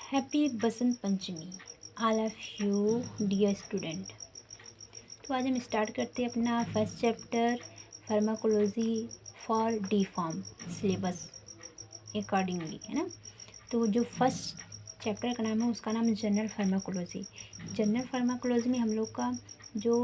Happy Basant Panchami all of you dear student. तो आज हम स्टार्ट करते हैं अपना first chapter pharmacology for D pharm syllabus accordingly, है ना। तो जो फर्स्ट चैप्टर का नाम है उसका नाम है जनरल फार्माकोलॉजी। जनरल फार्माकोलॉजी में हम लोग का जो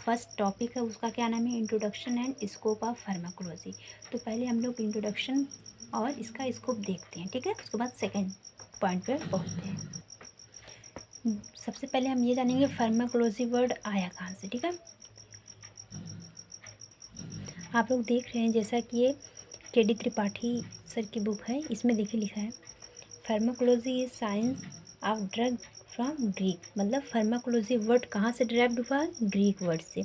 फर्स्ट टॉपिक है उसका क्या नाम है, introduction and scope of pharmacology. तो पहले हम लोग इंट्रोडक्शन और इसका स्कोप देखते हैं, ठीक है। उसके बाद सेकेंड पॉइंट पे पहुँचते हैं। सबसे पहले हम ये जानेंगे फार्माकोलॉजी वर्ड आया कहाँ से, ठीक है। आप लोग देख रहे हैं जैसा कि ये के.डी. त्रिपाठी सर की बुक है, इसमें देखिए लिखा है pharmacology is science of drug from Greek. मतलब फार्माकोलॉजी वर्ड कहाँ से डिराइव्ड हुआ, ग्रीक वर्ड से।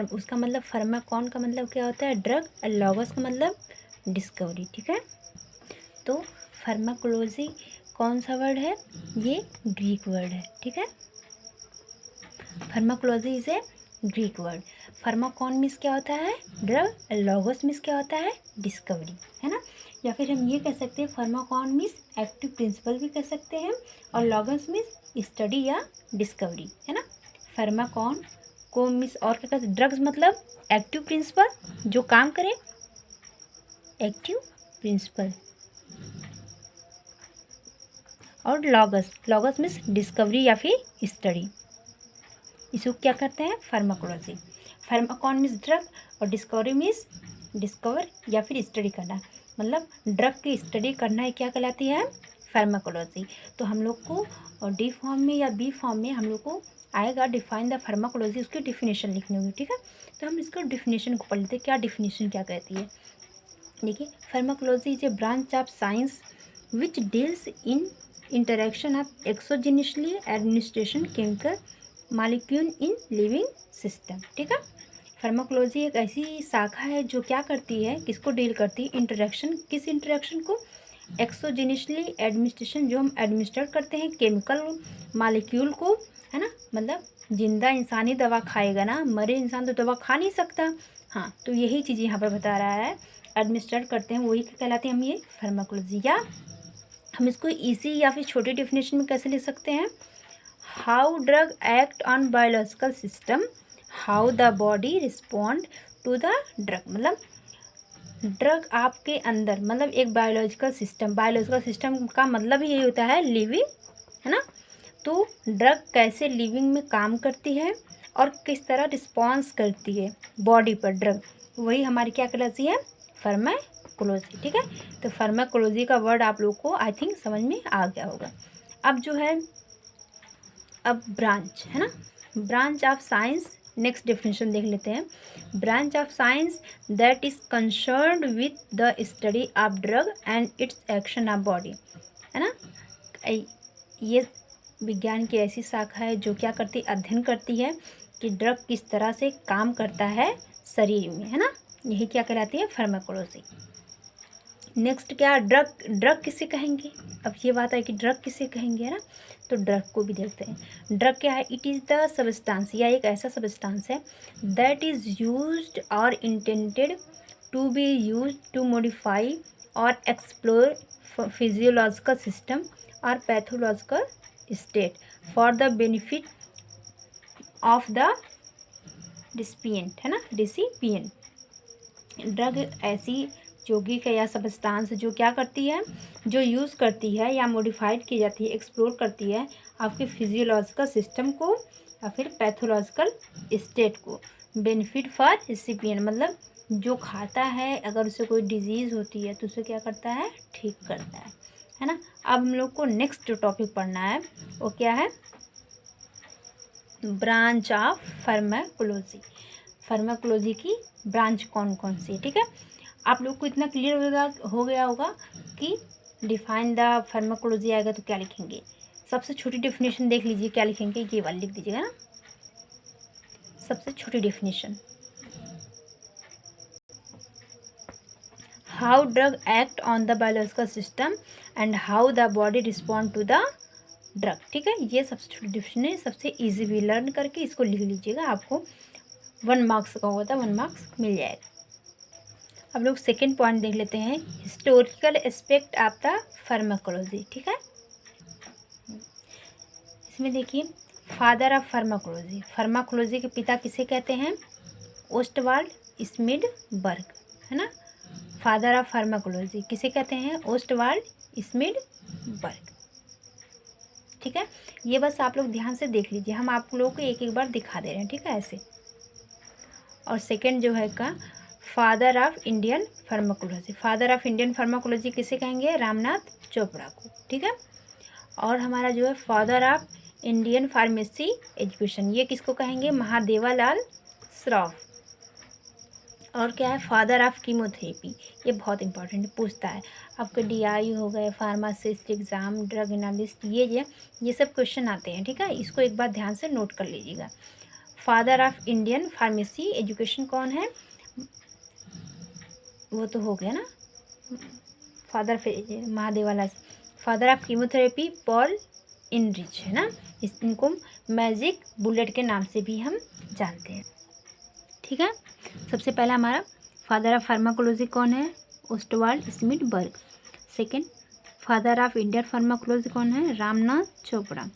उसका मतलब फार्माकॉन का मतलब क्या होता है, ड्रग, और लॉगस का मतलब डिस्कवरी, ठीक है। तो फार्माकोलॉजी कौन सा वर्ड है, ये ग्रीक वर्ड है, ठीक है। Pharmacology is A Greek word. Pharmacon means क्या होता है, ड्रग, लॉगस मीन्स क्या होता है, डिस्कवरी, है ना। या फिर हम ये कह सकते हैं फार्माकॉन मीन्स एक्टिव प्रिंसिपल भी कह सकते हैं, और लॉगस मीन्स स्टडी या डिस्कवरी, है ना। फार्माकॉन को मीन्स और क्या कहते हैं, ड्रग्स मतलब एक्टिव प्रिंसिपल जो काम करे, एक्टिव प्रिंसिपल, और लॉगस मीन्स डिस्कवरी या फिर स्टडी। इसको क्या करते हैं, फार्माकोलॉजी। फार्माकॉन मीन्स ड्रग और डिस्कवरी मीन्स डिस्कवर या फिर स्टडी करना, मतलब ड्रग की स्टडी करना है, क्या कहलाती है, फार्माकोलॉजी। तो हम लोग को डी फॉर्म में या बी फॉर्म में हम लोग को आएगा डिफाइन द फार्माकोलॉजी, उसकी डिफिनेशन लिखनी होगी, ठीक है। तो हम इसको डिफिनेशन को पढ़ लेते हैं, क्या डिफिनेशन क्या कहती है। देखिए, pharmacology is a branch of science which deals in interaction of exogenously administration chemical molecule in living system, ठीक है। फार्माकोलॉजी एक ऐसी शाखा है जो क्या करती है, किसको डील करती है, इंटरेक्शन, किस इंटरेक्शन को, एक्सोजेनियसली एडमिनिस्ट्रेशन, जो हम एडमिनिस्टर करते हैं केमिकल मॉलिक्यूल को, है ना। मतलब जिंदा इंसान ही दवा खाएगा ना, मरे इंसान तो दवा खा नहीं सकता। हाँ, तो यही चीज़ यहाँ पर बता रहा है, एडमिनिस्टर करते हैं, वही कहलाते हैं हम ये फार्माकोलॉजी। या हम इसको इजी या फिर छोटे डेफिनेशन में कैसे लिख सकते हैं, how drug act on biological system, how the body respond to the drug. मतलब ड्रग आपके अंदर, मतलब एक बायोलॉजिकल सिस्टम का मतलब ही यही होता है लिविंग, है ना। तो ड्रग कैसे लिविंग में काम करती है और किस तरह रिस्पॉन्स करती है बॉडी पर ड्रग, वही हमारी क्या कहलाती है, फार्माकोलॉजी, ठीक है। तो फार्माकोलॉजी का वर्ड आप लोग को आई थिंक समझ में आ गया होगा। अब जो है, अब ब्रांच, है ना, branch of science, next definition देख लेते हैं। Branch of science that is concerned with the study of drug and it's action of body, है ना। ये विज्ञान की ऐसी शाखा है जो क्या करती, अध्ययन करती है कि ड्रग किस तरह से काम करता है शरीर में, है ना। यही क्या कहलाती है, फार्माकोलॉजी। नेक्स्ट क्या, ड्रग किसे कहेंगे, अब ये बात है कि ड्रग किसे कहेंगे, है ना। तो ड्रग को भी देखते हैं। ड्रग क्या है, इट इज़ द सब्सटेंस, या एक ऐसा सब्सटेंस है दैट इज़ यूज्ड और intended to be used to modify और एक्सप्लोर फिजियोलॉजिकल सिस्टम और pathological state for the benefit of the recipient, है ना, रिसिपिएंट। ड्रग ऐसी यौगिक है या सब्सटेंस जो क्या करती है, जो यूज़ करती है या मॉडिफाइड की जाती है, एक्सप्लोर करती है आपके फिजियोलॉजिकल सिस्टम को या फिर पैथोलॉजिकल स्टेट को, बेनिफिट फॉर रिसिपिएंट, मतलब जो खाता है अगर उसे कोई डिजीज़ होती है तो उसे क्या करता है, ठीक करता है ना। अब हम लोग को नेक्स्ट जो टॉपिक पढ़ना है वो क्या है, ब्रांच ऑफ फार्माकोलॉजी। फार्माकोलॉजी की ब्रांच कौन कौन सी है, ठीक है। आप लोग को इतना क्लियर हो गया होगा कि डिफाइन द फार्माकोलॉजी आएगा तो क्या लिखेंगे, सबसे छोटी डेफिनेशन देख लीजिए, क्या लिखेंगे, ये वाली लिख दीजिएगा ना, सबसे छोटी definition, how drug act on the biological system and how the body respond to the drug, ठीक है। ये सबसे छोटी डेफिनेशन है, सबसे इजी भी, लर्न करके इसको लिख लीजिएगा, आपको 1 मार्क्स का होगा, 1 मार्क्स मिल जाएगा। अब लोग सेकेंड पॉइंट देख लेते हैं, historical aspect of the pharmacology, ठीक है। इसमें देखिए फादर ऑफ फार्माकोलॉजी, फार्माकोलॉजी के पिता किसे कहते हैं? ओस्टवाल्ड स्मिडबर्ग, है ना। फादर ऑफ फार्माकोलॉजी किसे कहते हैं? ओस्टवाल्ड स्मिडबर्ग। ठीक है, ये बस आप लोग ध्यान से देख लीजिए, हम आप लोगों को एक एक बार दिखा दे रहे हैं, ठीक है, ऐसे। और सेकंड जो है का father of Indian pharmacology, father of Indian pharmacology किसे कहेंगे? रामनाथ चोपड़ा को, ठीक है। और हमारा जो है father of Indian pharmacy education, ये किसको कहेंगे? महादेवालाल श्रॉफ। और क्या है? फादर ऑफ कीमोथेरेपी, ये बहुत इंपॉर्टेंट पूछता है आपके डीआई हो गए, फार्मासिस्ट एग्ज़ाम, ड्रग एनालिस्ट, ये सब क्वेश्चन आते हैं, ठीक है। इसको एक बार ध्यान से नोट कर लीजिएगा। Father of Indian pharmacy education कौन है? वो तो हो गया ना, father Mahadevalal. Father of chemotherapy Paul Ehrlich, है ना। इनको मैजिक बुलेट के नाम से भी हम जानते हैं, ठीक है। सबसे पहला हमारा फादर ऑफ फार्माकोलॉजी कौन है? Oswald Schmiedeberg. Second, father of Indian pharmacology कौन है? Ramnath Chopra.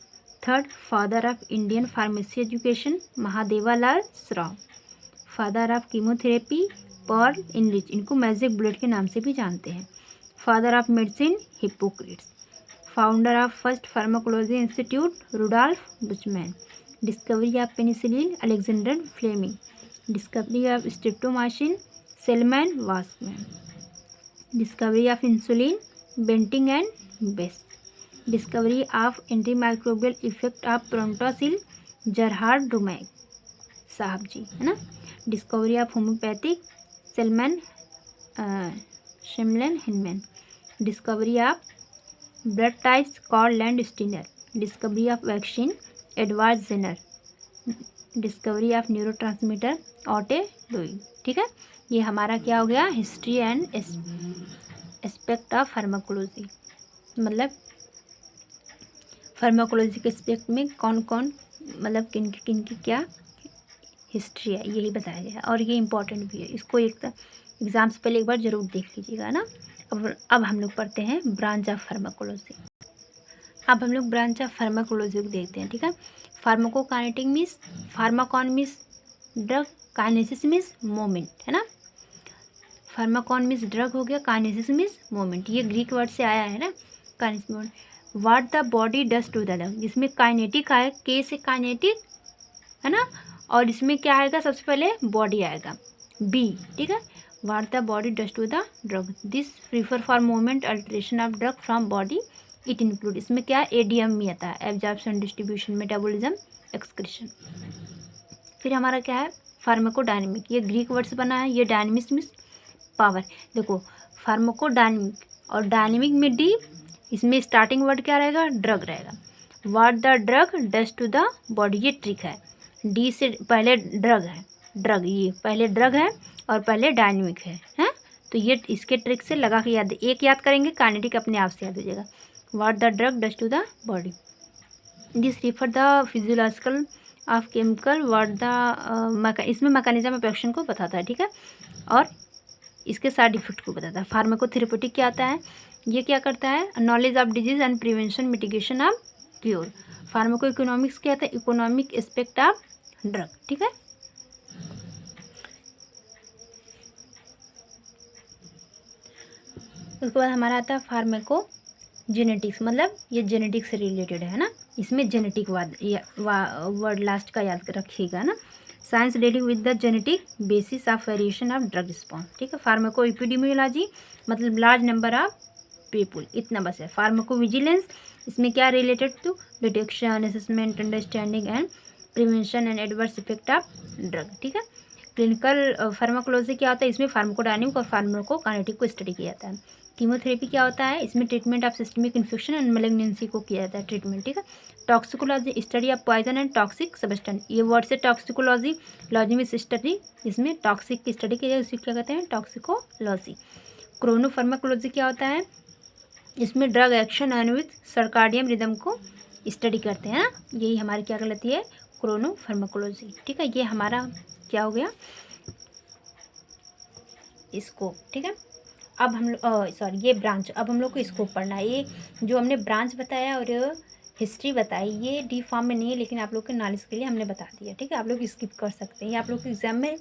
Third, father of Indian pharmacy education Mahadevalal Shroff. Father of chemotherapy Paul Ehrlich, इनको मैजिक बुलेट के नाम से भी जानते हैं। Father of medicine Hippocrates. Founder of first pharmacology institute Rudolf Buchman. Discovery of penicillin Alexander Fleming. Discovery of streptomycin Selman वास्कमैन। Discovery of insulin Banting and Best. Discovery of antimicrobial effect of प्रोंटोसिल जरहार्ड Domagk साहब जी, है ना। Discovery of homeopathic सेलमैन शिमलन Hahnemann. Discovery of blood types Karl Landsteiner. Discovery of vaccine Edward Jenner. Discovery of neurotransmitter Otto Loewi, ठीक है। ये हमारा क्या हो गया? History and aspect of pharmacology, मतलब फार्माकोलॉजी के एस्पेक्ट में कौन कौन, मतलब किन की क्या हिस्ट्री है, यही बताया गया है। और ये इम्पॉर्टेंट भी है, इसको एक एग्ज़ाम से पहले एक बार ज़रूर देख लीजिएगा ना। अब हम लोग पढ़ते हैं ब्रांच ऑफ फार्माकोलॉजी। अब हम लोग ब्रांच ऑफ फार्माकोलॉजी को देखते हैं, ठीक है। Pharmacokinetic means pharmakon means drug, kinesis means moment, है ना। फार्माकॉन मीन्स ड्रग हो गया, काइनेसिस मीन्स मोमेंट, ये ग्रीक वर्ड से आया है ना, kinesis moment. What the body does to the drug, जिसमें काइनेटिक आए, के से काइनेटिक, है ना। और इसमें क्या आएगा? सबसे पहले बॉडी आएगा, बी, ठीक है। What the body does to the drug, this prefer for movement alteration of drug from body, it include, इसमें क्या है? एडीएम में आता है, एब्जॉर्प्शन डिस्ट्रीब्यूशन मेटाबॉलिज्म एक्सक्रीशन। फिर हमारा क्या है? फार्माकोडायनेमिक, ये ग्रीक वर्ड से बना है, ये डायनेमिक्स मीन्स पावर। देखो फार्माकोडायनेमिक और डायनेमिक में डी, इसमें स्टार्टिंग वर्ड क्या रहेगा? ड्रग रहेगा। What the drug does to the body, ये ट्रिक है, डी से पहले ड्रग है, ड्रग ये पहले ड्रग है और पहले डायनेमिक है, हैं। तो ये इसके ट्रिक से लगा के याद, एक याद करेंगे, काइनेटिक अपने आप से याद हो जाएगा। What the drug does to the body, this refer the physiological of chemical, what the इसमें मैकेनिज्म ऑफ एक्शन को बताता है, ठीक है। और इसके साइड इफेक्ट को बताता है। फार्माकोथेरेपेटिक क्या आता है? ये क्या करता है? Knowledge of disease and prevention mitigation of cure. Pharmaco economics क्या आता है? इकोनॉमिक एस्पेक्ट ऑफ ड्रग, ठीक है। उसके बाद हमारा आता है फार्माको जेनेटिक्स, मतलब ये जेनेटिक्स से रिलेटेड है ना, इसमें जेनेटिक वर्ड लास्ट का याद रखिएगा ना। Science dealing with the genetic basis of variation of drug response, ठीक है। फार्माको एपिडेमियोलॉजी मतलब लार्ज नंबर ऑफ पीपुल, इतना बस है। फार्माको विजिलेंस, इसमें क्या related to detection, assessment, understanding and prevention and adverse effect of drug, ठीक है। क्लिनिकल फार्माकोलॉजी क्या होता है? इसमें फार्माकोडायनेमिक और फार्माकोकाइनेटिक को स्टडी किया जाता है। कीमोथेरेपी क्या होता है? इसमें treatment of systemic infection and malignancy को किया जाता है ट्रीटमेंट, ठीक है। Toxicology study of poison and toxic substance, ये वर्ड से टॉक्सिकोलॉजी, लॉजी में स्टडी, इसमें टॉक्सिक की स्टडी की जाए, उसे क्या कहते हैं? टॉक्सिकोलॉजी। क्रोनोफार्माकोलॉजी क्या होता है? इसमें drug action and with circadian rhythm को स्टडी करते हैं ना, यही हमारी क्या कहलाती है? क्रोनोफार्माकोलॉजी, ठीक है। ये हमारा क्या हो गया? स्कोप, ठीक है। अब हम लोग सॉरी ये ब्रांच, अब हम लोग को स्कोप पढ़ना है। ये जो हमने ब्रांच बताया और हिस्ट्री बताई, ये डी फॉर्म में नहीं है लेकिन आप लोग के नॉलेज के लिए हमने बता दिया, ठीक है। आप लोग स्किप कर सकते हैं, ये आप लोग के एग्जाम में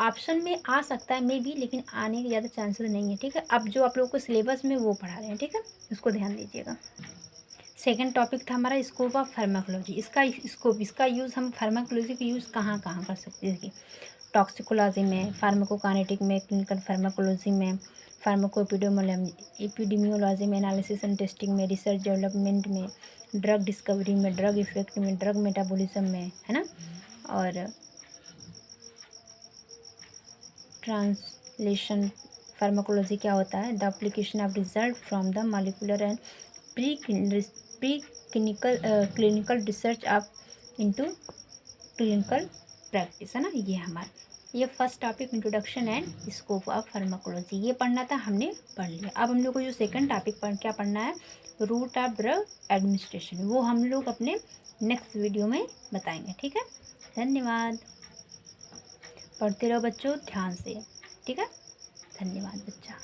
ऑप्शन में आ सकता है मे बी, लेकिन आने के ज़्यादा चांसेस नहीं है, ठीक है। अब जो आप लोग को सिलेबस में वो पढ़ा रहे हैं, ठीक है, उसको ध्यान दीजिएगा। सेकंड टॉपिक था हमारा स्कोप ऑफ फार्माकोलॉजी। इसका स्कोप, इसका यूज़ हम फार्माकोलॉजी का यूज़ कहाँ कहाँ कर सकते हैं। देखिए, टॉक्सिकोलॉजी में, फार्माकोकाइनेटिक में, क्लिनिकल फार्माकोलॉजी में, एपिडेमियोलॉजी में, एनालिसिस एंड टेस्टिंग में, रिसर्च डेवलपमेंट में, ड्रग डिस्कवरी में, ड्रग इफेक्ट में, ड्रग मेटाबॉलिज्म में, है ना। और ट्रांसलेशन फार्माकोलॉजी क्या होता है, the application of result from the molecular and pre clinical research of into clinical practice, है ना। ये हमारा ये first topic introduction and scope of pharmacology ये पढ़ना था, हमने पढ़ लिया। अब हम लोग को जो सेकंड टॉपिक क्या पढ़ना है, रूट ऑफ ड्रग एडमिनिस्ट्रेशन, वो हम लोग अपने नेक्स्ट वीडियो में बताएंगे, ठीक है। धन्यवाद। पढ़ते रहो बच्चों ध्यान से, ठीक है। धन्यवाद बच्चा।